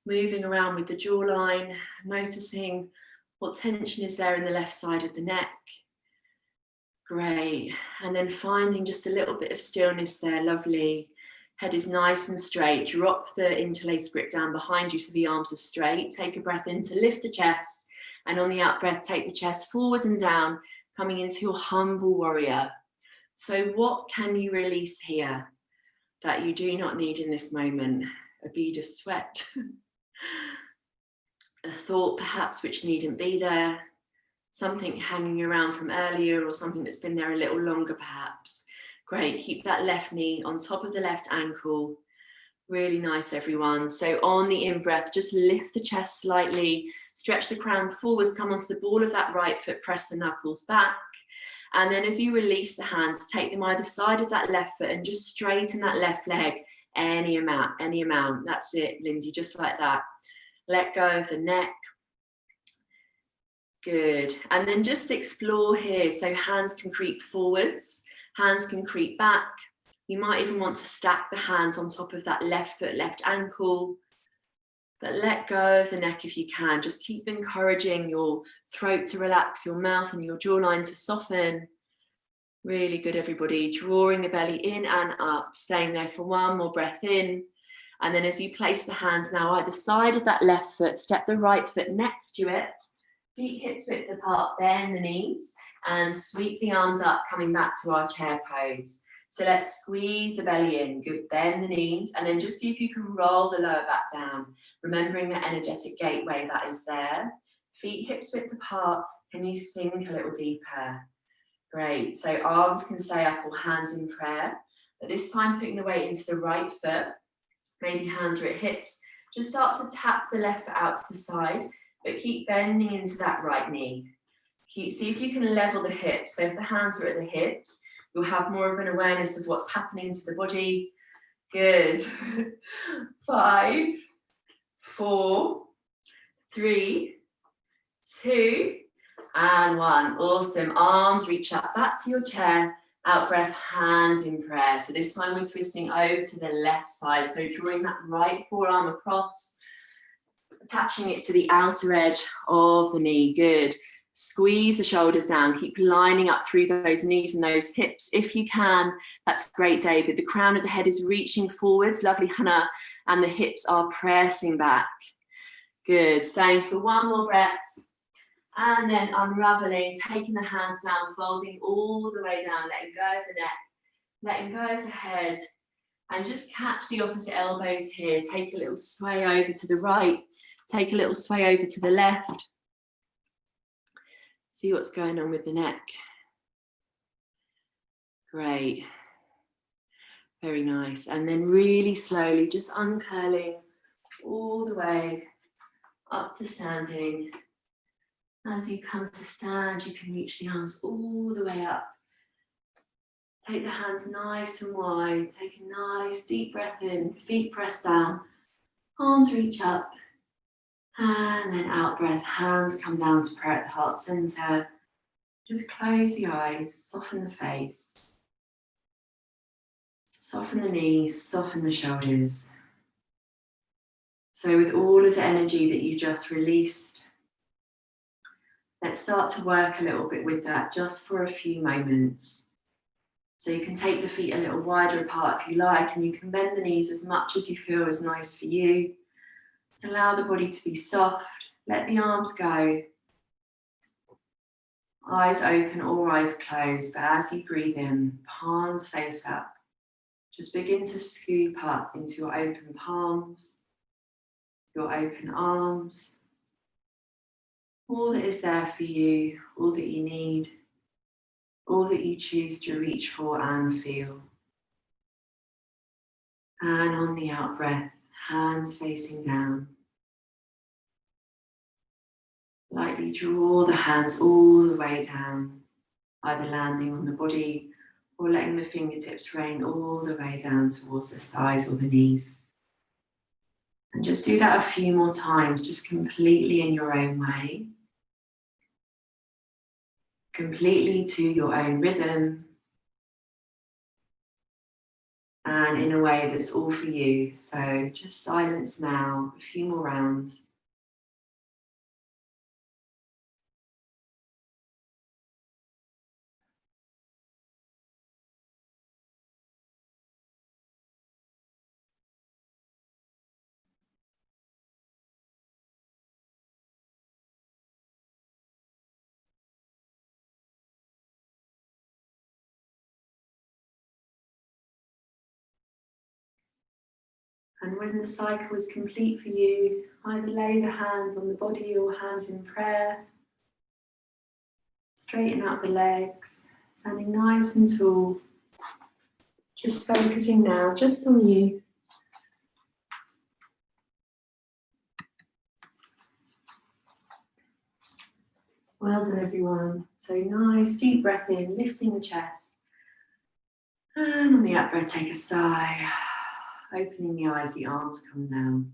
moving around with the jawline, noticing what tension is there in the left side of the neck. Great. And then finding just a little bit of stillness there. Lovely. Head is nice and straight. Drop the interlace grip down behind you so the arms are straight. Take a breath in to lift the chest. And on the out breath, take the chest forwards and down, coming into your humble warrior. So what can you release here that you do not need in this moment? A bead of sweat. A thought perhaps which needn't be there. Something hanging around from earlier or something that's been there a little longer perhaps. Great, keep that left knee on top of the left ankle. Really nice, everyone. So on the in-breath, just lift the chest slightly, stretch the crown forwards, come onto the ball of that right foot, press the knuckles back. And then as you release the hands, take them either side of that left foot and just straighten that left leg any amount. That's it, Lindsay, just like that. Let go of the neck. Good. And then just explore here. So hands can creep forwards, hands can creep back. You might even want to stack the hands on top of that left foot, left ankle. But let go of the neck if you can. Just keep encouraging your throat to relax, your mouth and your jawline to soften. Really good, everybody. Drawing the belly in and up, staying there for one more breath in. And then as you place the hands now either side of that left foot, step the right foot next to it. Feet hips width apart, bend the knees and sweep the arms up, coming back to our chair pose. So let's squeeze the belly in, good, bend the knees, and then just see if you can roll the lower back down, remembering the energetic gateway that is there. Feet hips width apart, can you sink a little deeper? Great, so arms can stay up or hands in prayer, but this time putting the weight into the right foot, maybe hands are at hips, just start to tap the left foot out to the side, but keep bending into that right knee. See if you can level the hips. So if the hands are at the hips, you'll have more of an awareness of what's happening to the body. Good. 5, 4, 3, 2, and 1. Awesome. Arms reach up back to your chair. Out breath, hands in prayer. So this time we're twisting over to the left side. So drawing that right forearm across, attaching it to the outer edge of the knee. Good. Squeeze the shoulders down. Keep lining up through those knees and those hips if you can. That's great, David. The crown of the head is reaching forwards. Lovely, Hannah. And the hips are pressing back. Good. Staying for one more breath. And then unraveling, taking the hands down, folding all the way down, letting go of the neck, letting go of the head. And just catch the opposite elbows here. Take a little sway over to the right. Take a little sway over to the left. See what's going on with the neck. Great. Very nice. And then really slowly, just uncurling all the way up to standing. As you come to stand, you can reach the arms all the way up. Take the hands nice and wide. Take a nice deep breath in. Feet press down. Arms reach up. And then out breath, hands come down to prayer at the heart center. Just close the eyes, soften the face. Soften the knees, soften the shoulders. So with all of the energy that you just released, let's start to work a little bit with that just for a few moments. So you can take the feet a little wider apart if you like, and you can bend the knees as much as you feel is nice for you. To allow the body to be soft, let the arms go. Eyes open or eyes closed, but as you breathe in, palms face up. Just begin to scoop up into your open palms, your open arms. All that is there for you, all that you need, all that you choose to reach for and feel. And on the out breath, hands facing down. Lightly draw the hands all the way down, either landing on the body or letting the fingertips rain all the way down towards the thighs or the knees. And just do that a few more times, just completely in your own way. Completely to your own rhythm. And in a way that's all for you. So just silence now, a few more rounds. And when the cycle is complete for you, either lay the hands on the body or hands in prayer. Straighten out the legs, standing nice and tall. Just focusing now, just on you. Well done, everyone. So nice, deep breath in, lifting the chest. And on the out breath, take a sigh. Opening the eyes, the arms come down.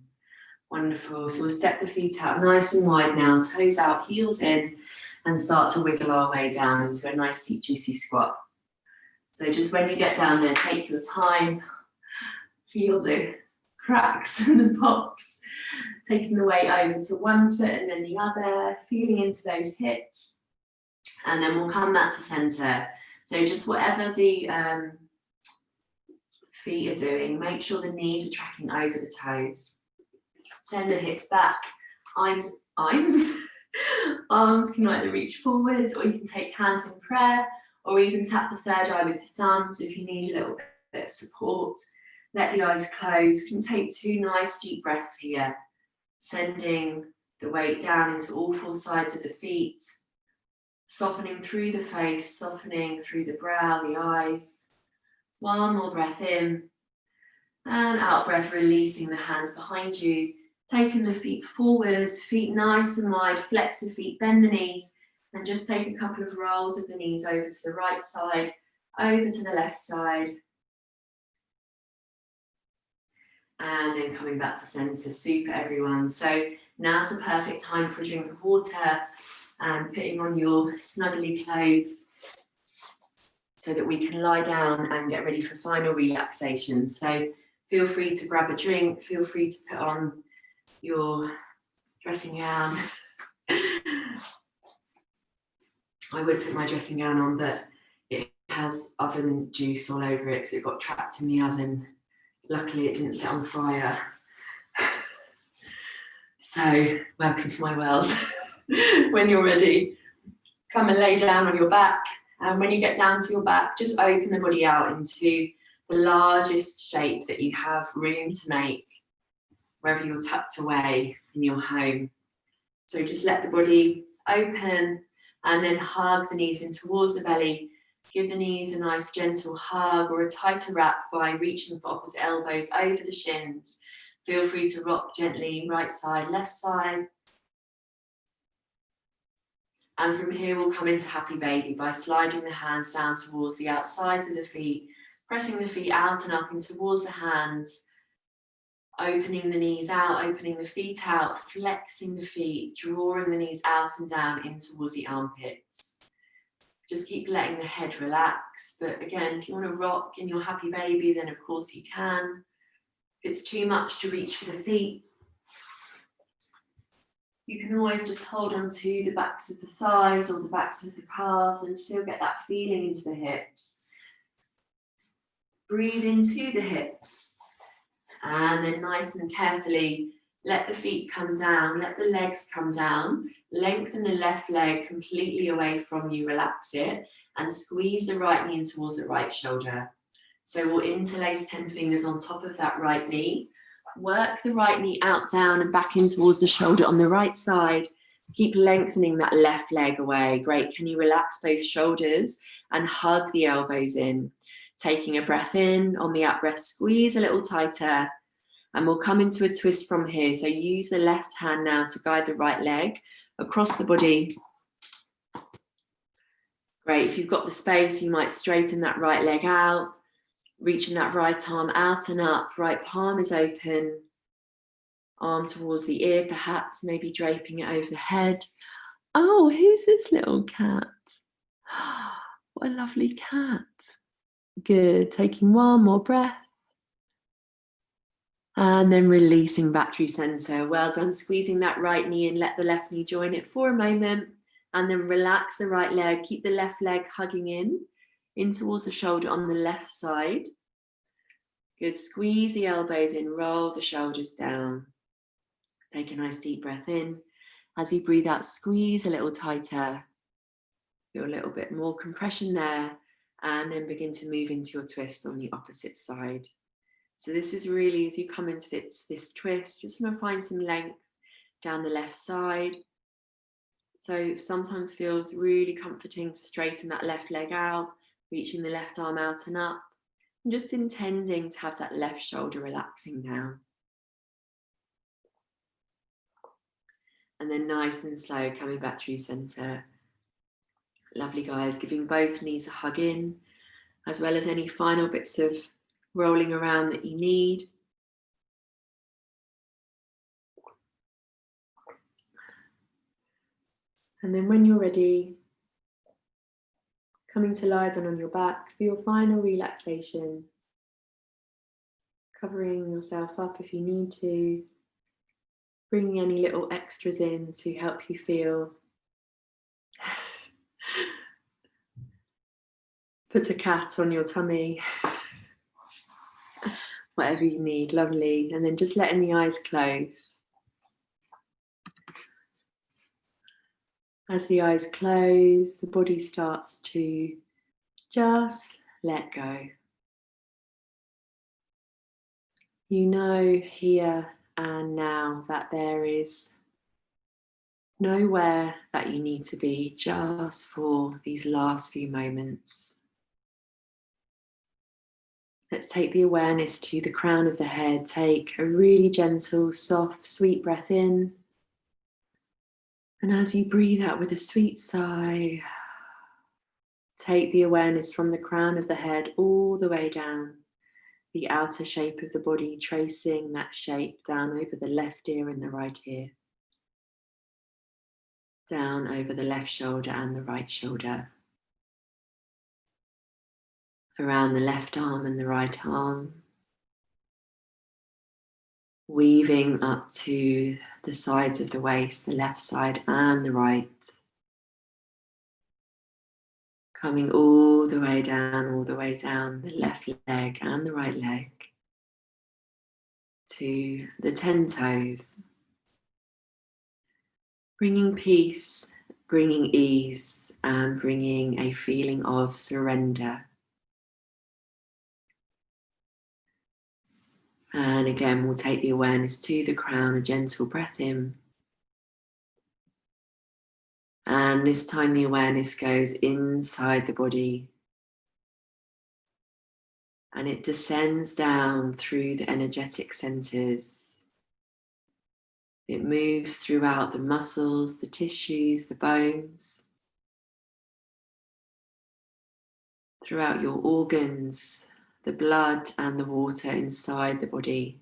Wonderful. So we'll step the feet out nice and wide now, toes out, heels in, and start to wiggle our way down into a nice deep juicy squat. So just when you get down there, take your time, feel the cracks and the pops, taking the weight over to one foot and then the other, feeling into those hips, and then we'll come back to center. So just whatever the feet are doing, make sure the knees are tracking over the toes. Send the hips back, arms can either reach forwards, or you can take hands in prayer, or even tap the third eye with the thumbs if you need a little bit of support. Let the eyes close. We can take 2 nice deep breaths here, sending the weight down into all 4 sides of the feet, softening through the face, softening through the brow, the eyes. One more breath in, and out breath, releasing the hands behind you, taking the feet forwards, feet nice and wide, flex the feet, bend the knees, and just take a couple of rolls of the knees over to the right side, over to the left side. And then coming back to center. Super, everyone. So now's the perfect time for a drink of water and putting on your snuggly clothes so that we can lie down and get ready for final relaxation. So feel free to grab a drink, feel free to put on your dressing gown. I would put my dressing gown on, but it has oven juice all over it because it got trapped in the oven. Luckily, it didn't set on fire. So, welcome to my world. When you're ready, come and lay down on your back. And when you get down to your back, just open the body out into the largest shape that you have room to make, wherever you're tucked away in your home. So just let the body open and then hug the knees in towards the belly. Give the knees a nice gentle hug or a tighter wrap by reaching for opposite elbows over the shins. Feel free to rock gently, right side, left side. And from here, we'll come into happy baby by sliding the hands down towards the outsides of the feet, pressing the feet out and up and towards the hands, opening the knees out, opening the feet out, flexing the feet, drawing the knees out and down in towards the armpits. Just keep letting the head relax. But again, if you want to rock in your happy baby, then of course you can. If it's too much to reach for the feet, you can always just hold on to the backs of the thighs or the backs of the calves and still get that feeling into the hips. Breathe into the hips and then nice and carefully let the feet come down, let the legs come down, lengthen the left leg completely away from you, relax it, and squeeze the right knee in towards the right shoulder. So we'll interlace 10 fingers on top of that right knee. Work the right knee out, down and back in towards the shoulder on the right side. Keep lengthening that left leg away. Great. Can you relax both shoulders and hug the elbows in? Taking a breath in, on the out breath, squeeze a little tighter. And we'll come into a twist from here. So use the left hand now to guide the right leg across the body. Great. If you've got the space, you might straighten that right leg out, reaching that right arm out and up. Right palm is open. Arm towards the ear, perhaps, maybe draping it over the head. Oh, who's this little cat? What a lovely cat. Good. Taking one more breath. And then releasing back through center. Well done. Squeezing that right knee and let the left knee join it for a moment. And then relax the right leg. Keep the left leg hugging in towards the shoulder on the left side. Good. Squeeze the elbows in. Roll the shoulders down. Take a nice deep breath in. As you breathe out, squeeze a little tighter. Feel a little bit more compression there. And then begin to move into your twist on the opposite side. So this is really, as you come into this twist, just going to find some length down the left side. So sometimes feels really comforting to straighten that left leg out, reaching the left arm out and up, and just intending to have that left shoulder relaxing down. And then nice and slow, coming back through center. Lovely, guys, giving both knees a hug in, as well as any final bits of rolling around that you need. And then when you're ready, coming to lie down on your back for your final relaxation. Covering yourself up if you need to. Bringing any little extras in to help you feel. Put a cat on your tummy. Whatever you need, lovely. And then just letting the eyes close. As the eyes close, the body starts to just let go. You know here and now that there is nowhere that you need to be just for these last few moments. Let's take the awareness to the crown of the head. Take a really gentle, soft, sweet breath in. And as you breathe out with a sweet sigh, take the awareness from the crown of the head all the way down, the outer shape of the body, tracing that shape down over the left ear and the right ear, down over the left shoulder and the right shoulder, around the left arm and the right arm, weaving up to the sides of the waist, the left side and the right, coming all the way down the left leg and the right leg to the 10 toes, bringing peace, bringing ease, and bringing a feeling of surrender. And again, we'll take the awareness to the crown, a gentle breath in. And this time the awareness goes inside the body. And it descends down through the energetic centers. It moves throughout the muscles, the tissues, the bones, throughout your organs, the blood and the water inside the body.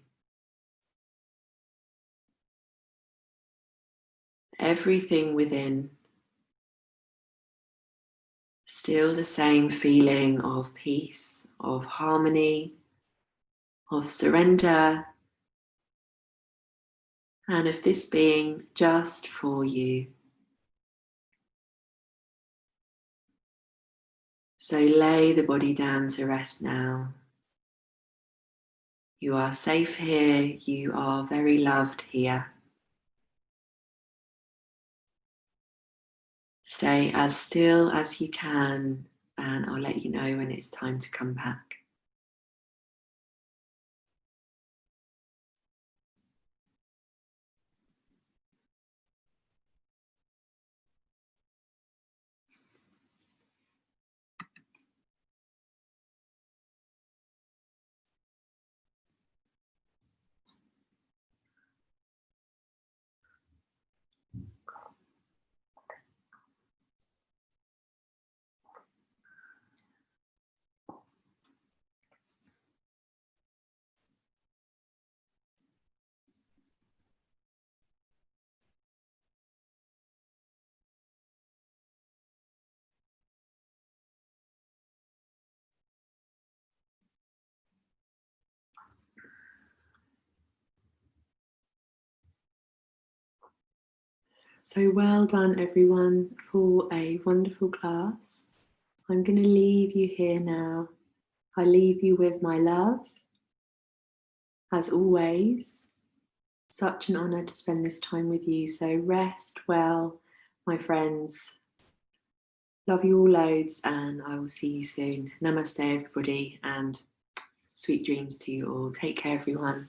Everything within, still the same feeling of peace, of harmony, of surrender, and of this being just for you. So lay the body down to rest now. You are safe here, you are very loved here. Stay as still as you can, and I'll let you know when it's time to come back. So well done everyone for a wonderful class. I'm going to leave you here now. I leave you with my love. As always, such an honour to spend this time with you. So rest well, my friends. Love you all loads, and I will see you soon. Namaste everybody, and sweet dreams to you all. Take care everyone.